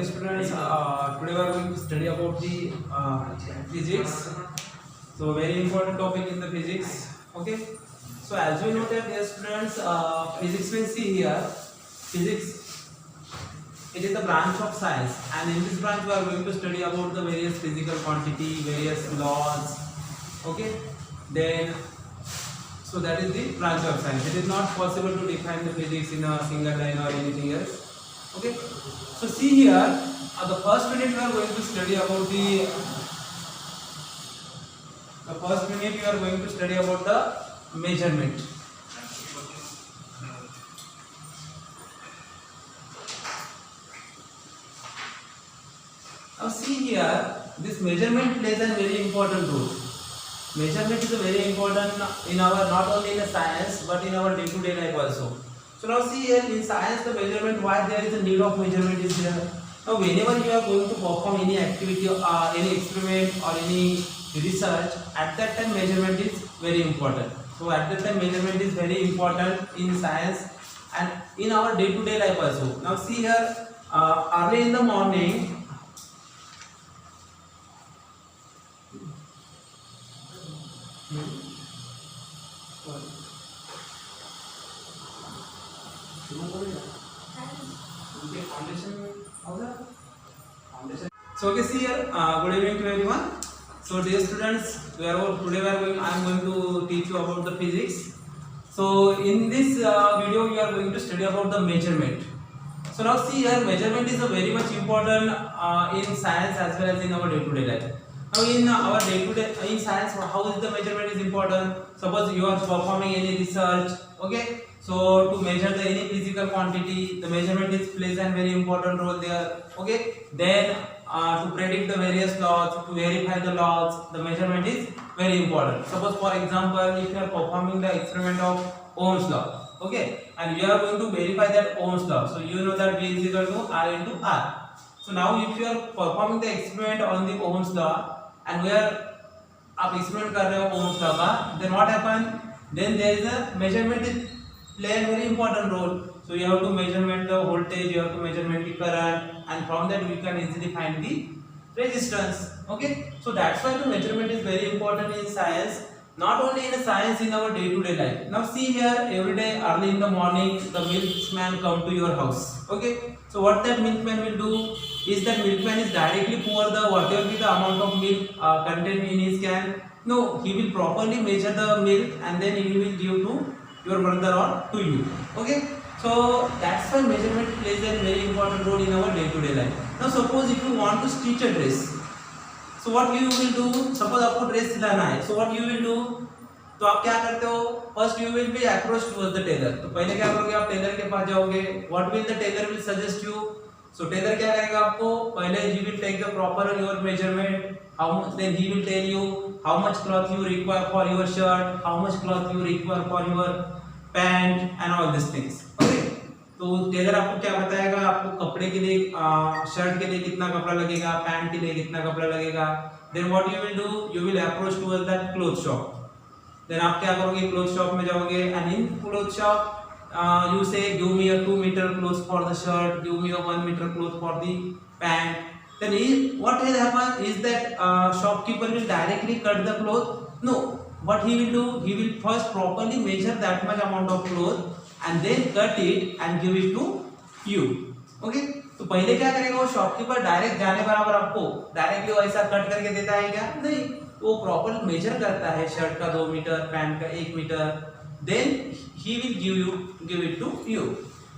students, today we are going to study about the physics. So very important topic in the physics. Okay. So as we know that dear students, physics means, see here, physics, it is the branch of science, and in this branch we are going to study about the various physical quantity, various laws. Okay. Then so that is the branch of science. It is not possible to define the physics in a single line or anything else. Okay. So see here, the first minute we are going to study about the measurement. Now see here, this measurement plays a very important role. Measurement is a very important in our, not only in the science but in our day-to-day life also. So now see here, in science the measurement, why there is a need of measurement is here. Now whenever you are going to perform any activity or any experiment or any research, at that time measurement is very important. So at that time measurement is very important in science and in our day-to-day life also. Now see here, early in the morning, so okay, see here, good evening to everyone. So dear students, I am going to teach you about the physics. So in this video you are going to study about the measurement. So now see here, measurement is a very much important in science as well as in our day-to-day life. Now in our day-to-day in science, how is the measurement is important? Suppose you are performing any research, okay? So to measure any physical quantity, the measurement is plays a very important role there, okay? Then to predict the various laws, to verify the laws, the measurement is very important. Suppose for example, if you are performing the experiment of Ohm's law, okay, and you are going to verify that Ohm's law, so you know that V is equal to R into R. So now if you are performing the experiment on the Ohm's law and where आप experiment कर रहे हो Ohm's law का, then what happen? Then there is a measurement is play a very important role. So you have to measurement the voltage, you have to measurement the current, and from that we can easily find the resistance. Okay, so that's why the measurement is very important in science, not only in science, in our day-to-day life. Now see here, every day early in the morning the milkman come to your house. Okay, so what that milkman will do is that milkman is directly pour the whatever be the amount of milk contained in his can. No, he will properly measure the milk and then he will give to your brother or to you. Okay, so that's why measurement plays a very important role in our day-to-day life. Now suppose if you want to stitch a dress, so what you will do? Suppose आपको dress सिलाना है, so what you will do? तो आप क्या करते हो? First you will be approached towards the tailor. तो पहले क्या करोगे? आप टेलर के पास जाओगे. What will the tailor will suggest you? So tailor क्या करेगा आपको? पहले he will take the proper your measurement. How much? Then he will tell you how much cloth you require for your shirt, how much cloth you require for your pant, and all these things. Okay? तो Taylor आपको क्या बताएगा? आपको कपड़े के लिए, shirt के लिए कितना कपड़ा लगेगा, पैंट के लिए कितना कपड़ा लगेगा. Then what you will do? You will approach towards that clothes shop. Then आप क्या करोगे? Clothes shop में जाओगे, and in clothes shop you say give me a 2 meter clothes for the shirt, give me a 1 meter clothes for the pant. Then what will happen is that shopkeeper will directly cut the cloth. No, what he will do? He will first properly measure that much amount of cloth and then cut it and give it to you. Okay? तो पहले क्या करेगा वो shopkeeper? Direct जाने बराबर आपको directly वैसा cut करके देता है क्या? नहीं, वो प्रॉपर मेजर करता है शर्ट का 2 मीटर, पैंट का 1 metre, then he will give it to you.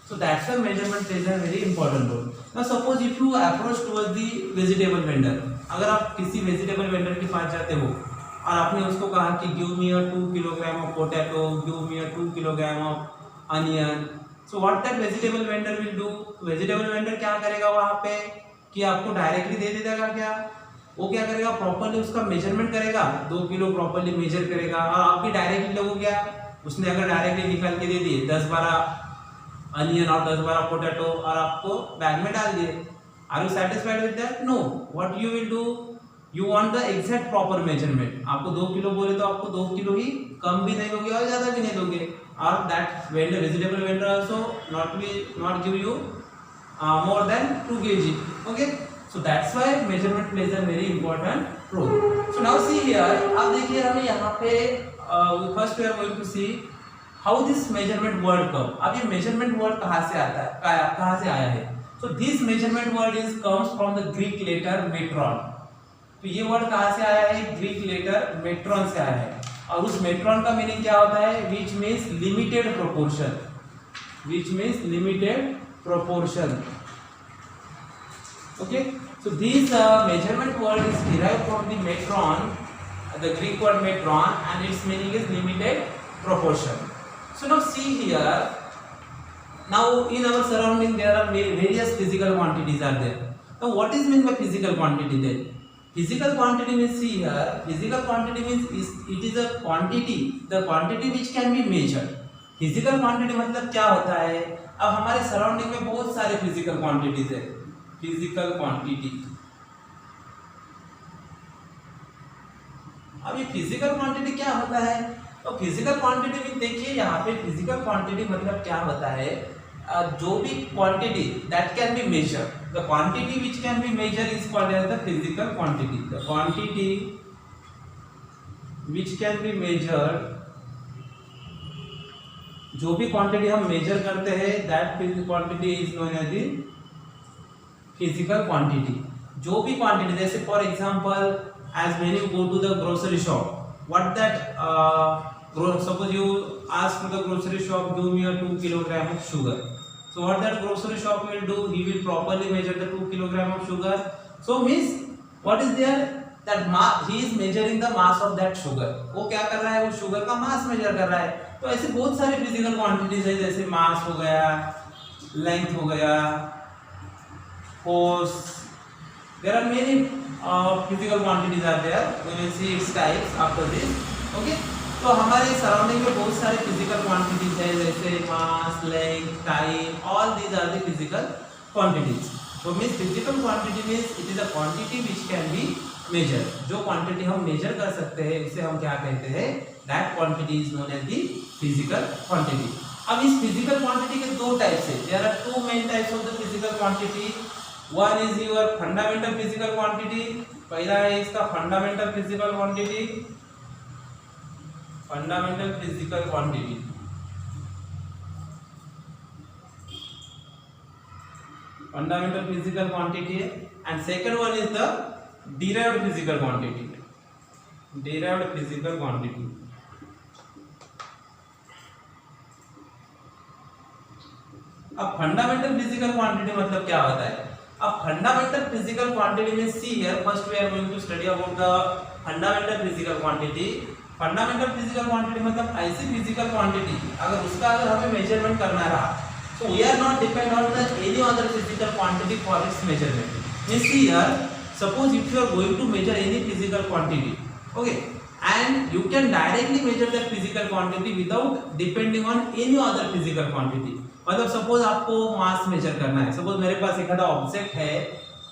So that's why measurement plays a very important role. Now suppose if you approach towards the vegetable vendor, अगर आप किसी vegetable vendor के पास जाते हो और आपने उसको कहा कि give me a 2 kilogram of potato, give me a 2 kilogram of onion. So what that vegetable vendor will do? Vegetable vendor क्या करेगा वहाँ पे कि आपको डायरेक्टली दे देगा क्या? वो क्या करेगा? प्रॉपरली उसका मेजरमेंट करेगा, 2 किलो प्रॉपरली मेजर करेगा और आप भी डायरेक्टली लोगोगे क्या? उसने अगर डायरेक्टली निकाल के दे दिए 10-12 अनियन और 10-12 पोटैटो और आपको बैग में डाल दिए, are you satisfied with that? No. What you will do? You want the exact proper measurement. आपको 2 किलो बोले तो आपको 2 किलो ही, कम भी नहीं दोगे और ज़्यादा भी नहीं दोगे. और that vegetable vendor also not give you more than 2 kg. Okay, so that's why measurement plays a very important role. So now see here, अब देखिए हमें यहाँ पे first we are going to see how this measurement word come. अब ये measurement word कहाँ से आता है, कहाँ से आया है? So this measurement word is comes from the Greek letter metron. तो ये वर्ड कहाँ से आया है? ग्रीक लेटर मेट्रॉन से आया है, और उस मेट्रॉन का मीनिंग क्या होता है? Which means limited proportion, which means limited proportion. Okay, so this measurement word is derived from the metron, the Greek word metron, and its meaning is limited proportion. So now see here, now in our surrounding there are various physical quantities are there. Now what is meant by physical quantity then? Physical quantity means, see here, physical quantity means it is a quantity, the quantity which can be measured. Physical quantity मतलब क्या होता है? अब हमारे surrounding में बहुत सारे physical quantities है. Physical quantity, अब ये physical quantity क्या होता है? तो physical quantity में देखिए यहाँ पे physical quantity मतलब क्या होता है? जो भी quantity that can be measure, the quantity which can be measure is called as the physical quantity. The quantity which can be measure, जो भी क्वांटिटी हम मेजर करते हैं that quantity is known as the physical quantity. जो भी quantity, जैसे for example as when you go to the grocery shop, what that suppose you ask to the grocery shop, give me a 2 kilogram of sugar. So what that grocery shop will do, he will properly measure the 2 kilogram of sugar. So means what is there, that he is measuring the mass of that sugar. वो क्या कर रहा है? वो sugar का mass measure कर रहा है. तो ऐसे बहुत सारे physical quantities है, जैसे mass हो गया, length हो गया, force. There are many physical quantities are there. We will see its types after this. Okay. तो हमारे सराउंडिंग में बहुत सारे फिजिकल क्वांटिटीज है, जैसे mass, length, time, all these are the physical quantities. तो means physical quantity means it is a quantity which can be measure. जो quantity हम मेजर कर सकते हैं उसे हम क्या कहते हैं? That quantity is known as the physical quantity. अब इस फिजिकल क्वांटिटी के दो टाइप्स है. There are two main types of the physical quantity. One is your fundamental physical quantity. पहला है इसका fundamental physical quantity, fundamental physical quantity. Fundamental physical quantity, and second one is the derived physical quantity. Derived physical quantity. अब fundamental physical quantity मतलब क्या होता है? अब fundamental physical quantity में see here, first we are going to study about the fundamental physical quantity. Fundamental physical quantity मतलब ऐसी physical quantity अगर हमें मेजरमेंट करना रहा, so we are not depend on the any other physical quantity for its measurement. Means here, suppose if you are going to measure any physical quantity, okay, and you can directly measure that physical quantity without depending on any other physical quantity. मतलब suppose आपको मास major करना है. suppose मेरे पास एक object है,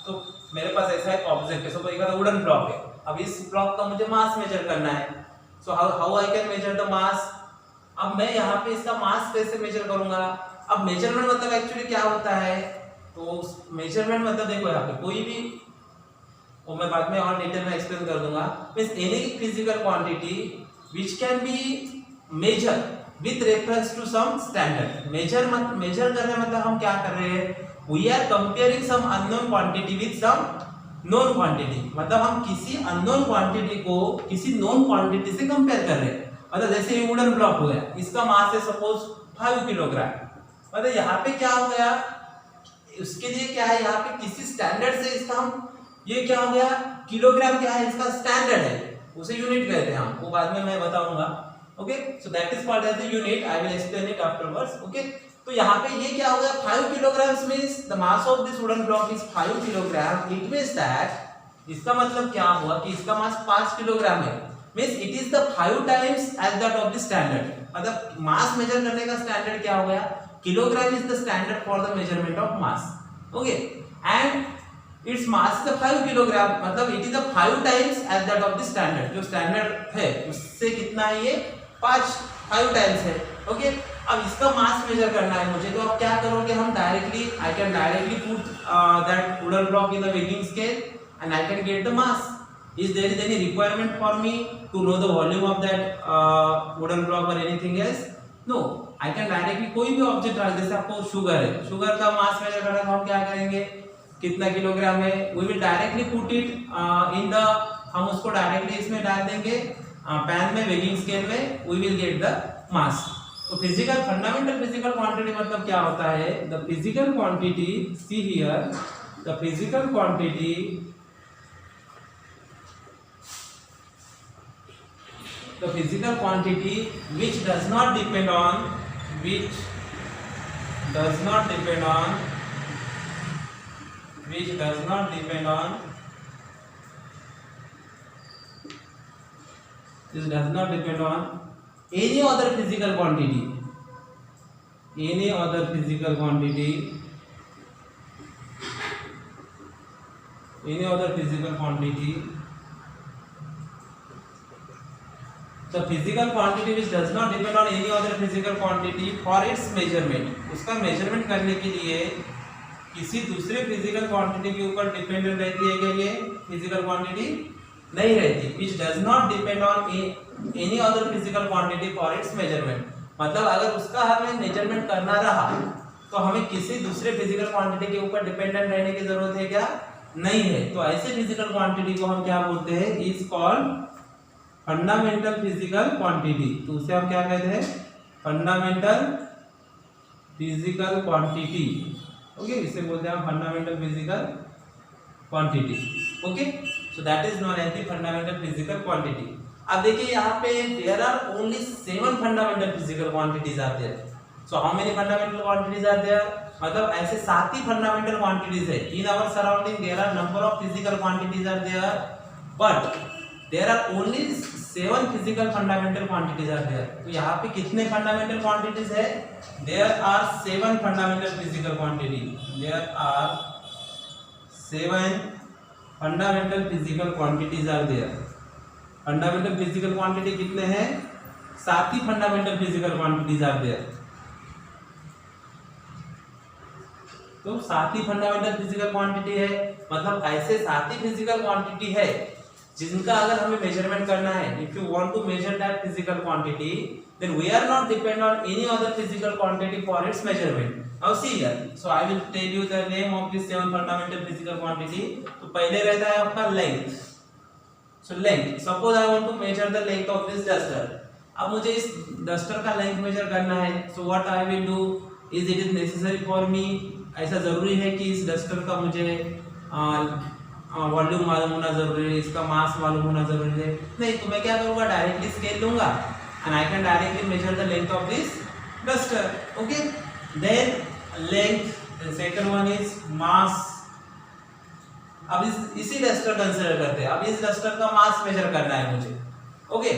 तो मेरे पास ऐसा एक ऑब्जेक्ट है, suppose एक वुडन ब्लॉक है. अब इस ब्लॉक का मुझे मास मेजर करना है. So how I can measure the mass? अब मैं यहाँ पे इसका मास कैसे मेजर करूंगा? अब मेजरमेंट मतलब एक्चुअली क्या होता है? तो मेजरमेंट मतलब देखो यहाँ पे कोई भी, वो मैं बाद में और डिटेल में एक्सप्लेन कर दूंगा. Means any physical quantity which can be measure with reference to some standard. Measure करने मतलब हम क्या कर रहे हैं? We are comparing some unknown quantity with some known quantity. मतलब हम किसी अननोन क्वांटिटी को किसी नोन क्वांटिटी से कंपेयर कर रहे हैं. मतलब जैसे ये वुडन ब्लॉक हो गया, इसका मास है सपोज 5 किलोग्राम. मतलब यहाँ पे क्या हो गया? उसके लिए क्या है, यहाँ पे किसी स्टैंडर्ड से इसका हम, ये क्या हो गया? किलोग्राम क्या है? इसका स्टैंडर्ड है, उसे यूनिट कहते हैं हम, वो बाद में मैं बताऊंगा. Okay, so that is called as the unit. I will explain it afterwards. Okay, तो यहाँ पे ये क्या हो गया? 5 kilogram means the mass of this wooden block is 5 kilogram. It means that, इसका मतलब क्या हुआ कि इसका मास 5 किलोग्राम है. Means it is the 5 times as that of the standard. मतलब मास मेजर करने का स्टैंडर्ड क्या हो गया? Kilogram is the standard for the measurement of mass. Okay, and its mass is 5 kilogram, मतलब it is the 5 times as that of the standard. जो standard है उससे कितना है? ये 5 टाइम्स है. ओके, अब इसका मास मेजर करना है मुझे, तो अब क्या करोगे, हम directly I can directly put that wooden block in the weighing scale and I can get the mass. Is there is any requirement for me to know the volume of that wooden block or anything else? No, I can directly कोई भी object रख, जैसे आपको sugar है, sugar का मास major करना है तो हम क्या करेंगे, कितना किलोग्राम है, we will directly put it in the, हम उसको डायरेक्टली इसमें डाल देंगे पैन में, वेइंग स्केल में, we will get the mass. तो फिजिकल फंडामेंटल फिजिकल क्वांटिटी मतलब क्या होता है, the physical quantity, see here, the physical quantity the physical quantity which does not depend on this does not depend on any other physical quantity, the physical quantity which does not depend on any other physical quantity for its measurement, उसका measurement करने के लिए किसी दूसरे physical quantity के ऊपर dependent रहती है क्या, ये फिजिकल क्वांटिटी नहीं रहती. which does not depend on any other physical quantity for its measurement, मतलब अगर उसका हमें मेजरमेंट करना रहा तो हमें किसी दूसरे फिजिकल क्वांटिटी के ऊपर डिपेंडेंट रहने की जरूरत है क्या, नहीं है. तो ऐसे फिजिकल क्वांटिटी को हम क्या बोलते हैं, is called fundamental physical quantity. तो उसे हम क्या कहते हैं, फंडामेंटल फिजिकल क्वांटिटी. ओके, इसे बोलते हैं fundamental physical quantity. Okay, so that is known as the fundamental physical quantity. अब देखिए यहाँ पे there are only 7 fundamental physical quantities are there. So how many fundamental quantities are there, मतलब ऐसे 7 ही फंडामेंटल क्वांटिटीज है. In our surrounding there are number of physical quantities are there, but there are only 7 physical fundamental quantities are there. तो यहाँ पे कितने fundamental quantities है, there are 7 fundamental physical quantity. There are 7 fundamental physical quantities are there. Fundamental physical quantity कितने हैं, 7 ही fundamental physical quantities are there. तो 7 ही फंडामेंटल फिजिकल क्वांटिटी है, मतलब ऐसे 7 ही फिजिकल क्वांटिटी है जिनका अगर हमें मेजरमेंट करना है. If you want to measure that physical quantity, then we are not depend on any other physical quantity for its measurement. Now see here, so I will tell you the name of this 7 fundamental physical quantity. तो पहले रहता है आपका length. So length, suppose I want to measure the length of this duster. अब मुझे इस duster का length measure करना है. So what I will do is, it is necessary for मी, ऐसा जरूरी है कि इस डस्टर का मुझे वॉल्यूम मालूम होना जरूरी है, इसका मास मालूम होना जरूरी है. नहीं, तो मैं क्या करूंगा, डायरेक्टली स्केल लूंगा and I can directly measure the length of this duster. Okay, then length, second one is mass. अब इसी डस्टर कंसीडर करते हैं. अब इस डस्टर का मास मेजर करना है मुझे. ओके,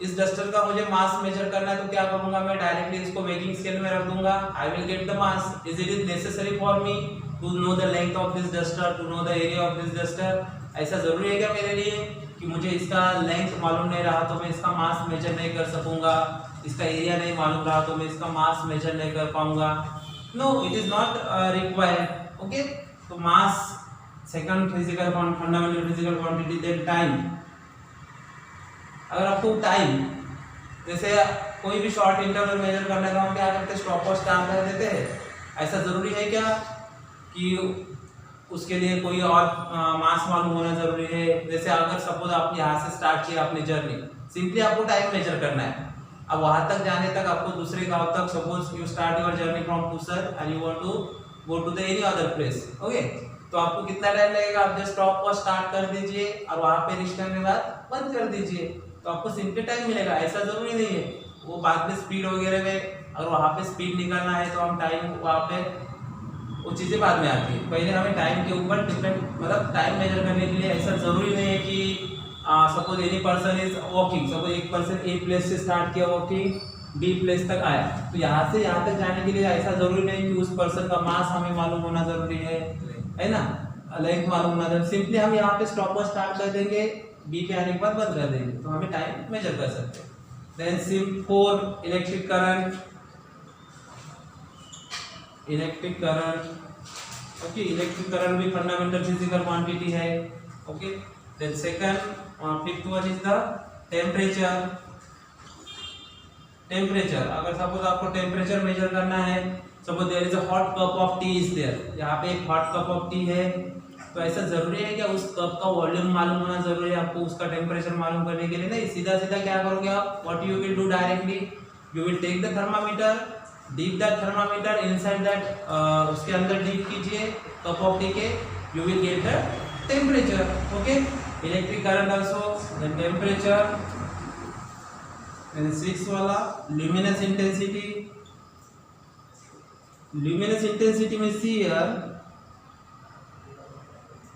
इस डस्टर का मुझे मास मेजर करना है, तो क्या करूंगा, मैं डायरेक्टली इसको वेइंग स्केल में रख दूंगा. I will get the mass. Is it necessary for me to know the length of this duster, to know the area of this duster. ऐसा जरूरी है क्या मेरे लिए कि मुझे इसका लेंथ मालूम नहीं रहा तो मैं इसका मास मेजर नहीं कर सकूंगा, इसका एरिया नहीं मालूम रहा तो मैं इसका मास मेजर नहीं कर पाऊंगा. No, it is not required. Okay, तो mass, second physical fundamental physical quantity. Then time. अगर आपको टाइम, जैसे कोई भी शॉर्ट इंटरवल मेजर करने का हम क्या करते हैं, स्टॉप वॉच काम कर देते हैं. ऐसा जरूरी है क्या कि उसके लिए कोई और मास मालूम होना जरूरी है. जैसे अगर सपोज आप यहाँ से स्टार्ट किया अपनी जर्नी, सिंपली आपको टाइम मेजर करना है. अब वहां तक जाने तक आपको दूसरे गांव तक, suppose you start your journey from Pusar and you want to go to the any other place. Okay, तो आपको कितना टाइम लगेगा, आप जस्ट स्टॉप वॉच स्टार्ट कर दीजिए और वहां पे रिच करने के बाद बंद कर दीजिए, तो आपको सिंपली टाइम मिलेगा. ऐसा जरूरी नहीं है वो बाद में स्पीड वगैरह में, अगर वहाँ पे स्पीड निकालना है तो हम टाइम, वहाँ पे वो चीज़ें बाद में आती है. पहले हमें टाइम के ऊपर डिपेंड, मतलब टाइम मेजर करने के लिए ऐसा जरूरी नहीं है कि suppose any person is walking, suppose एक पर्सन ए प्लेस से स्टार्ट किया वॉकिंग, बी प्लेस तक आया, तो यहाँ से यहाँ तक जाने के लिए ऐसा जरूरी नहीं कि उस पर्सन का मास हमें मालूम होना जरूरी है ना, लेंथ मालूम होना जरूरी. सिंपली हम यहाँ पे स्टॉप वॉच स्टार्ट कर देंगे, बी पे आने के बाद बंद कर देंगे, तो हमें टाइम मेजर कर सकते हैं. देन सिम 4 electric current. Electric current, okay, electric current भी फंडामेंटल फिजिकल क्वांटिटी है, okay. Then second fifth one is the temperature. Temperature, अगर सपोज आपको टेम्परेचर मेजर करना है, suppose there is a hot cup of tea is there, यहाँ पे एक hot cup of T है, तो ऐसा जरूरी है क्या उस कप का वॉल्यूम मालूम होना जरूरी है आपको उसका टेम्परेचर मालूम करने के लिए? नहीं, सीधा सीधा क्या करोगे आप, what you will do directly, you will take the thermometer, dip the thermometer inside that, उसके अंदर डीप कीजिए कप ऑफ टी के, you will get the temperature, okay. Electric current also, the temperature. And six वाला luminous intensity. Luminous intensity में see here,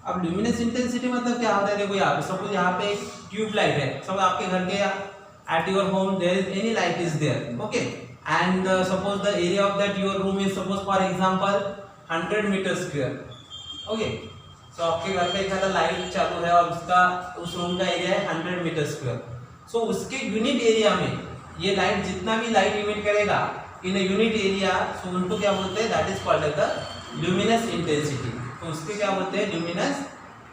अब luminous intensity मतलब क्या होता है, देखो यहाँ पे सपोज यहाँ पे एक ट्यूब लाइट है, सब आपके घर के at your home there is any light is there, okay, and suppose the area of that your room is suppose for example 100 metre square, okay. So आपके घर पे एक लाइट चालू है और उसका उस रूम का एरिया है 100 मीटर स्क्वायर, सो उसके यूनिट एरिया में ये लाइट जितना भी लाइट इमिट करेगा इन यूनिट एरिया, सो उनको क्या बोलते हैं, that is called as the luminous intensity. तो उसके क्या बोलते हैं, ल्यूमिनस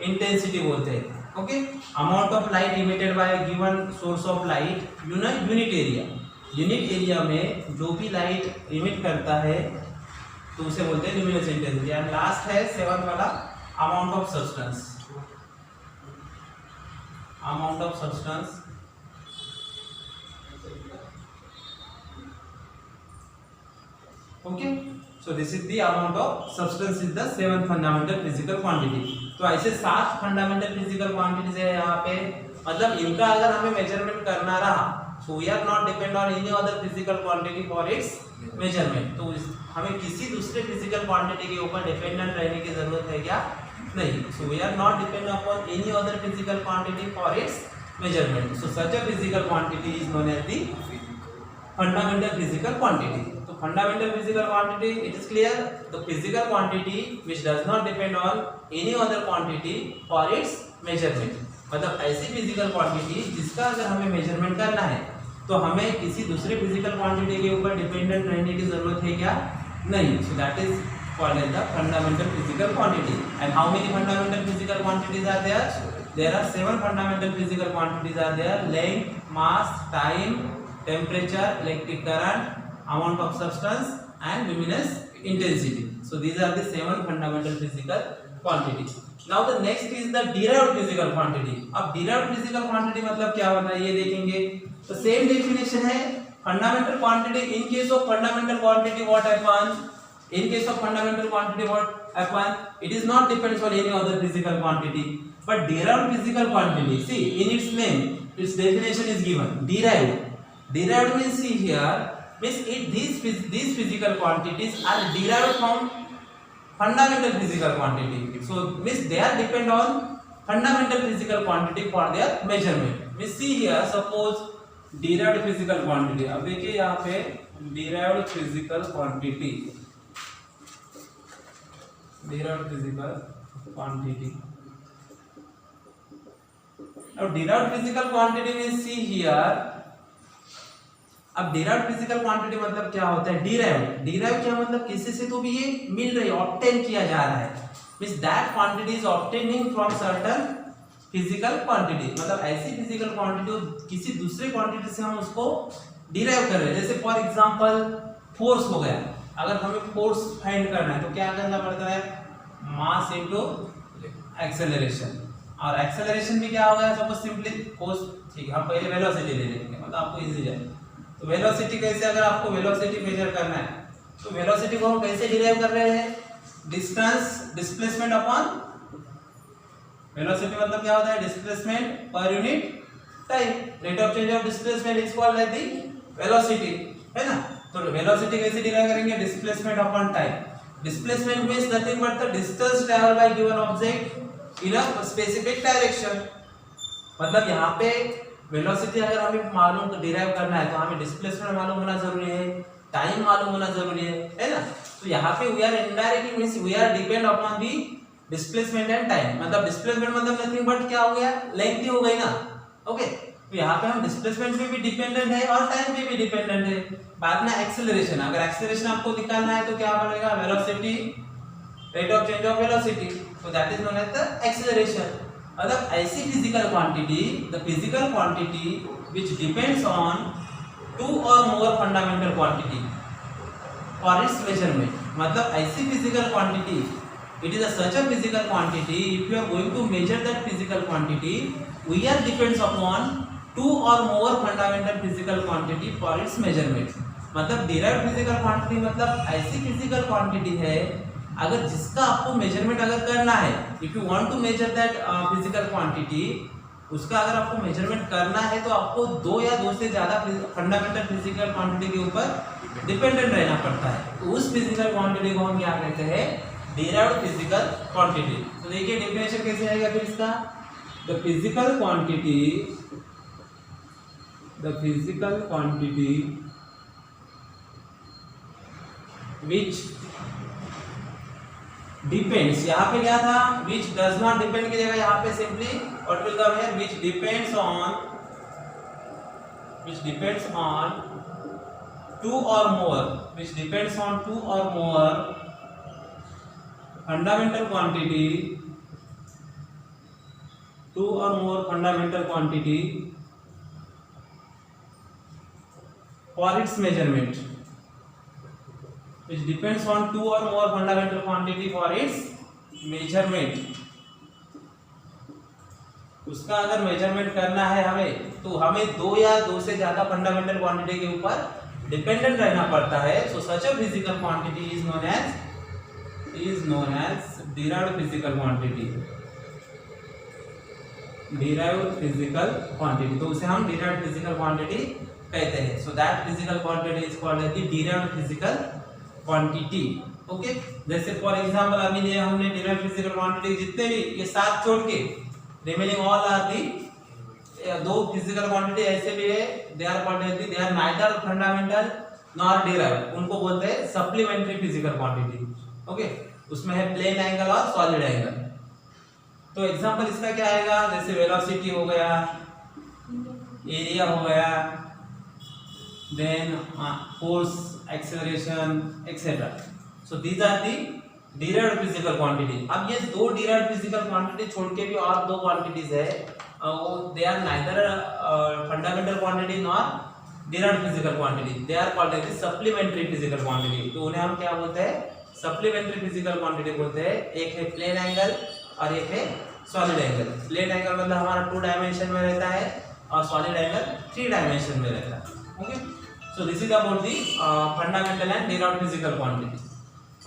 इंटेंसिटी बोलते हैं, okay. Amount of light emitted by given source of light unit area, unit area में जो भी लाइट इमिट करता है तो उसे बोलते हैं ल्यूमिनस इंटेंसिटी। एंड लास्ट है सेवंथ वाला amount of substance. Amount of substance, okay. So this is the amount of substance is the seventh fundamental physical quantity. तो ऐसे 7 फंडामेंटल फिजिकल क्वांटिटीज है यहाँ पे, मतलब इनका अगर हमें मेजरमेंट करना रहा, so we are not depend on any other physical quantity for its measurement. तो हमें किसी दूसरे फिजिकल क्वांटिटी के ऊपर डिपेंडेंट रहने की जरूरत है क्या? नहीं। So we are not depend upon any other physical quantity for its measurement. So such a physical quantity is known as the fundamental physical quantity. So fundamental physical quantity, it is clear, the physical quantity which does not depend on any other quantity for its measurement. मतलब ऐसी physical quantity जिसका अगर हमें measurement करना है तो हमें किसी दूसरे physical quantity के ऊपर dependent रहने की जरूरत है क्या? नहीं। So that is called as the fundamental physical quantity. And how many fundamental physical quantities are there? There are 7 fundamental physical quantities are there: length, mass, time, temperature, electric current, amount of substance and luminous intensity. So these are the 7 fundamental physical quantities. Now the next is the derived physical quantity. अब derived physical quantity मतलब क्या होता है ये देखेंगे। तो same definition है fundamental quantity. In case of fundamental quantity what happen? In case of fundamental quantity what happen? It is not depends on any other physical quantity. But derived physical quantity, see in its name, its definition is given derived. Derived means, see here, means these physical quantities are derived from fundamental physical quantity. So means they are depend on fundamental physical quantity for their measurement. Means see here, suppose derived physical quantity. अब देखिए यहाँ पे derived physical quantity, derived physical quantity. Now derived physical quantity means, see here, अब derived physical quantity मतलब क्या होता है? Derive क्या मतलब किसी से तो भी ये मिल रही है, ऑब्टेन किया जा रहा है, means that quantity is obtaining from certain physical quantity. मतलब ऐसी फिजिकल क्वांटिटी किसी दूसरे क्वांटिटी से हम उसको डिराइव कर रहे हैं। जैसे फॉर एग्जांपल फोर्स हो गया, अगर हमें फोर्स फाइंड करना है तो क्या करना पड़ता है? Mass into acceleration. और एक्सेलरेशन भी क्या होगा? सपोज सिंपली फोर्स, ठीक है, हम पहले वेलोसिटी ले लेंगे, मतलब आपको इजी जाए। तो वेलोसिटी कैसे, अगर आपको वेलोसिटी मेजर करना है तो वेलोसिटी को हम कैसे डिराइव कर रहे हैं? डिस्टेंस, डिस्प्लेसमेंट अपॉन वेलोसिटी मतलब क्या होता है? Displacement per unit time. Rate of change of displacement is called as the velocity, है ना। तो वेलोसिटी कैसे डिराइव करेंगे? Displacement upon time. Displacement means nothing but the distance travel by given object in a specific direction. मतलब यहाँ पे velocity अगर हमें मालूम डिराइव करना है तो हमें डिस्प्लेसमेंट मालूम होना जरूरी है, टाइम मालूम होना जरूरी है ना। तो यहाँ पे we are indirectly means we are depend upon the displacement and time. मतलब डिस्प्लेसमेंट मतलब नथिंग बट क्या हो गया? लेंथ ही हो गई ना, ओके। तो यहाँ पे हम डिस्प्लेसमेंट पे भी डिपेंडेंट है और टाइम पे भी डिपेंडेंट है। बाद में एक्सेलरेशन, अगर एक्सेलरेशन आपको निकालना है तो क्या पड़ेगा, velocity, rate of change of velocity, तो that is known as the acceleration. मतलब ऐसी physical quantity, the physical quantity which depends on two or more fundamental quantity for its measurement. मतलब ऐसी physical quantity, it is a such a physical quantity, if you are going to measure that physical quantity, we are depends upon two or more fundamental physical quantity for its measurement। मतलब derived physical quantity मतलब ऐसी physical quantity है अगर जिसका आपको measurement अगर करना है, if you want to measure that physical quantity, उसका अगर आपको मेजरमेंट करना है तो आपको दो या दो से ज़्यादा फंडामेंटल फिजिकल क्वांटिटी के ऊपर डिपेंडेंट रहना पड़ता है। तो उस फिजिकल क्वांटिटी को हम क्या कहते हैं, derived physical quantity। तो देखिए डेफिनेशन कैसे आएगा फिर इसका, the physical quantity which depends, यहाँ पे क्या था, which does not depend की जगह यहाँ पे simply what will come here, which depends on two or more fundamental quantity, two or more fundamental quantity for its measurement, which depends on two or more fundamental quantity for its measurement। उसका अगर measurement करना है हमें तो हमें दो या दो से ज्यादा फंडामेंटल क्वांटिटी के ऊपर डिपेंडेंट रहना पड़ता है। So such a physical quantity is known as derived physical quantity, derived physical quantity। तो उसे हम derived physical quantity कहते हैं। so that physical quantity is called as the derived physical quantity। Okay, जैसे फॉर एग्जांपल अभी लिए हमने derived physical quantity जितने भी ये सात छोड़ के रिमेनिंग ऑल आर दी, दो फिजिकल क्वांटिटी ऐसे भी है, they are called as they are neither fundamental nor derived, उनको बोलते हैं सप्लीमेंट्री फिजिकल क्वांटिटी। ओके, उसमें है प्लेन एंगल और सॉलिड एंगल। तो एग्जांपल इसका क्या आएगा, जैसे वेलोसिटी हो गया, एरिया हो गया, then force, acceleration etcetera. So these are the derived physical quantity. अब ये दो derived फिजिकल क्वांटिटी छोड़ के भी और दो क्वांटिटीज है, वो they are neither fundamental quantity nor derived physical quantity, they are called as supplementary physical quantity. तो उन्हें हम क्या बोलते हैं, सप्लीमेंट्री फिजिकल क्वांटिटी बोलते हैं। एक है प्लेन एंगल और एक है सॉलिड एंगल। प्लेन एंगल मतलब हमारा 2 डायमेंशन में रहता है और सॉलिड एंगल 3 डायमेंशन में रहता है। Okay, so this is about the fundamental and derived physical quantity.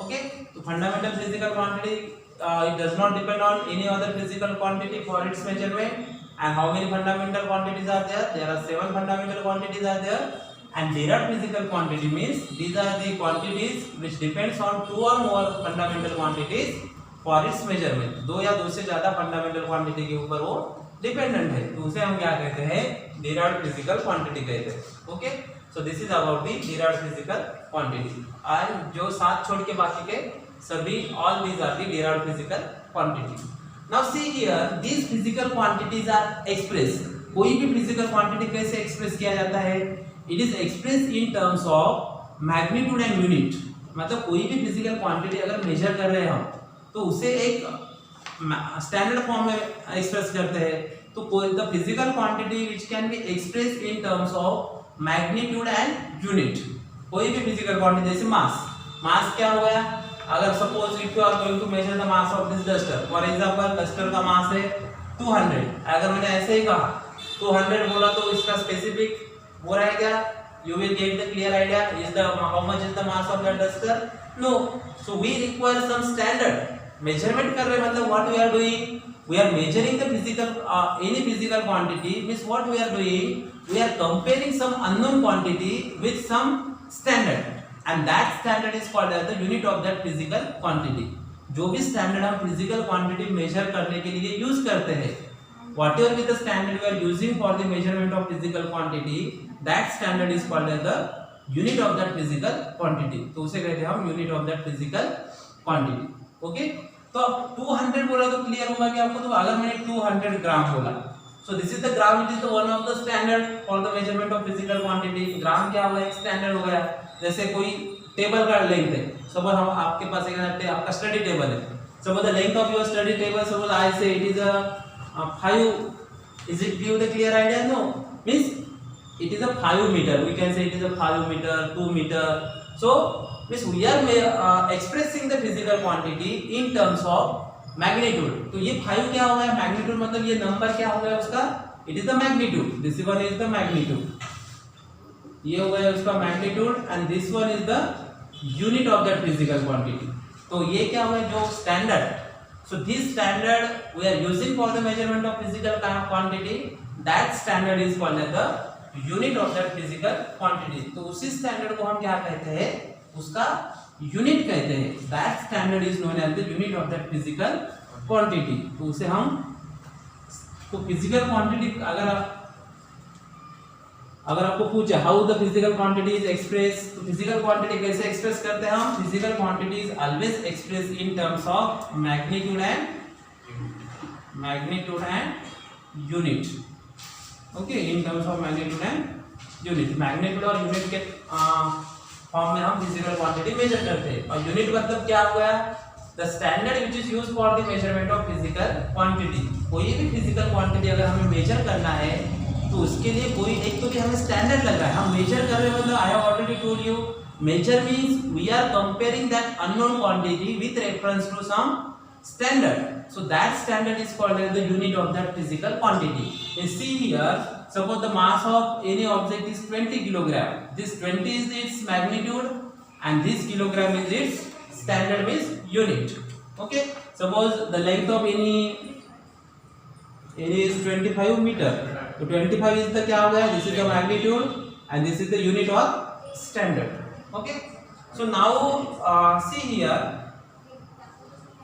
Okay, तो fundamental physical quantity it does not depend on any other physical quantity for its measurement। and how many fundamental quantities are there? There are 7 fundamental quantities are there। and derived physical quantity means these are the quantities which depends on 2 or more fundamental quantities for its measurement। दो या दो से ज्यादा fundamental quantity के ऊपर वो dependent है, तो उसे हम क्या कहते हैं, derived फिजिकल क्वांटिटी कहते हैं। Okay, so this is about the derived physical quantity. और जो सात छोड़ के बाकी के सभी all these are the derived physical quantity। now see here these physical quantities are expressed। कोई भी फिजिकल क्वांटिटी कैसे एक्सप्रेस किया जाता है, it is express in terms of magnitude and unit. मतलब कोई भी फिजिकल क्वांटिटी अगर मेजर कर रहे हैं हम तो उसे एक स्टैंडर्ड फॉर्म में एक्सप्रेस करते हैं। तो कोई the physical quantity which can be express in terms of magnitude and unit. कोई भी फिजिकल क्वांटिटी, जैसे मास क्या हो गया, अगर suppose if you are going to measure the mass of this duster, for example duster का मास है 200। अगर मैंने ऐसे ही कहा 200 बोला तो इसका स्पेसिफिक वो रहेगा, you will get the clear idea is the how much is the mass of that duster? No, so we require some standard measurement कर रहे, मतलब what we are doing, we are measuring the physical any physical quantity, means what we are doing, we are comparing some unknown quantity with some standard and that standard is called as the unit of that physical quantity। जो भी standard हम physical quantity major करने के लिए use करते हैं, whatever be the standard we are using for the measurement of physical quantity, that standard is called as the unit of that physical quantity। तो उसे कहते हैं हम unit of that physical quantity। Okay, तो 200 बोला तो क्लियर होगा कि आपको, तो अगर मैंने 200 ग्राम बोला, So this is the gram, it is the one of the standard for the measurement of physical quantity. ग्राम क्या हुआ, एक स्टैंडर्ड हो गया. जैसे कोई टेबल का लेंथ है, सपोज हम आपके पास एक आपका स्टडी टेबल है. Suppose the length of your study table, suppose I से it is a 5. Is it give the clear idea? No, means it is a 5 meter. We can say it is a 5 meter, 2 meter. So means we are expressing the physical quantity in terms of magnitude. तो ये 5 क्या हो गया, magnitude मतलब ये number क्या हो गया उसका, it is the magnitude. This one is the magnitude, ये हो गया उसका magnitude, and this one is the unit of that physical quantity. तो ये क्या हुआ, जो standard. So this standard we are using for the measurement of physical quantity. That standard is called as the unit of that physical quantity. तो उसी standard को हम क्या कहते हैं, उसका यूनिट कहते हैं. That standard is known as the unit of that physical quantity. तो उसे हम, तो फिजिकल क्वांटिटी अगर आपको पूछे how the physical quantity is express, तो फिजिकल क्वांटिटी कैसे एक्सप्रेस करते हैं हम. Physical quantity is always express in terms of magnitude and unit. Okay, in terms of magnitude and unit. Magnitude और यूनिट के फॉर्म में हम फिजिकल क्वांटिटी मेजर करते हैं. और यूनिट मतलब क्या हुआ, the standard which is used for the measurement of physical quantity. कोई भी फिजिकल क्वांटिटी अगर हमें मेजर करना है तो उसके लिए कोई एक तो भी हमें स्टैंडर्ड लग रहा है. हम मेजर कर रहे हैं मतलब I have already told you, measure means we are comparing that unknown quantity with reference to some standard. So that standard is called as the unit of that physical quantity. You see here, suppose the mass of any object is 20 kilogram. This 20 is its magnitude and this kilogram is its standard means unit. Okay, suppose the length of any is 25 meter. So 25 is the क्या हो गया, this is the magnitude and this is the unit of standard. Okay, so now see here,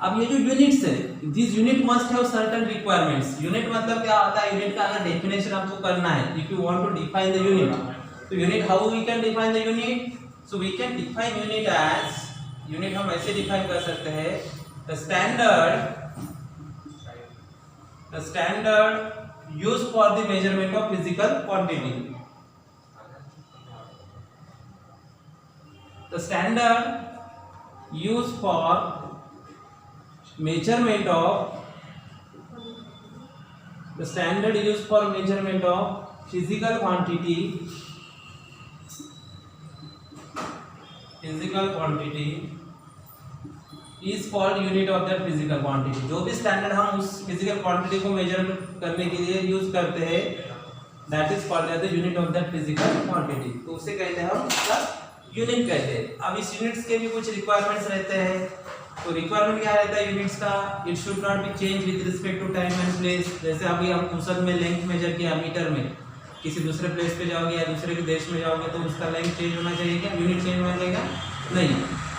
अब ये जो units है, this unit must have certain requirements. Unit मतलब क्या होता है, यूनिट का अगर डेफिनेशन आपको करना है, if you want to define the unit, तो unit how we can define the unit. So we can define unit as, unit हम ऐसे डिफाइन कर सकते हैं, the standard used for the measurement of physical quantity. The standard used for measurement of, the standard used for measurement of physical quantity is called unit of that physical quantity. जो भी standard हम उस physical quantity को major करने के लिए use करते हैं, that is called as the unit of that physical quantity. तो उसे कहते हैं हम उसका यूनिट कहते हैं. अब इस यूनिट्स के भी कुछ रिक्वायरमेंट्स रहते हैं. तो रिक्वायरमेंट क्या रहता है यूनिट्स का, it should not be change with respect to time and place. जैसे अभी हम फुर्सत में लेंथ मेजर किया मीटर में, किसी दूसरे प्लेस पे जाओगे या दूसरे के देश में जाओगे तो उसका लेंथ चेंज होना चाहिए क्या, यूनिट चेंज होना चाहिए नहीं.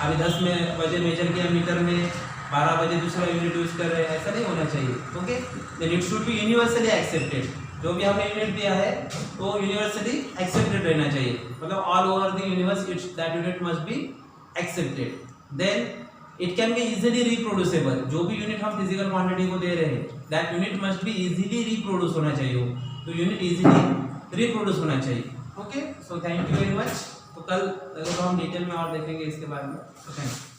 अभी 10 बजे मेजर किया मीटर में, 12 बजे दूसरा यूनिट यूज कर रहे हैं, ऐसा नहीं होना चाहिए. Okay, then it should be universally accepted. जो भी हमने यूनिट दिया है तो यूनिवर्सली एक्सेप्टेड रहना चाहिए, मतलब all over the universe its that unit must be accepted. Then it can be easily reproducible. जो भी यूनिट हम फिजिकल क्वांटिटी को दे रहे हैं, that unit must be easily reproduce होना चाहिए. तो यूनिट इजीली रिप्रोड्यूस होना चाहिए. Okay, so thank you very much. तो कल हम डिटेल में और देखेंगे इसके बारे में. Thank you.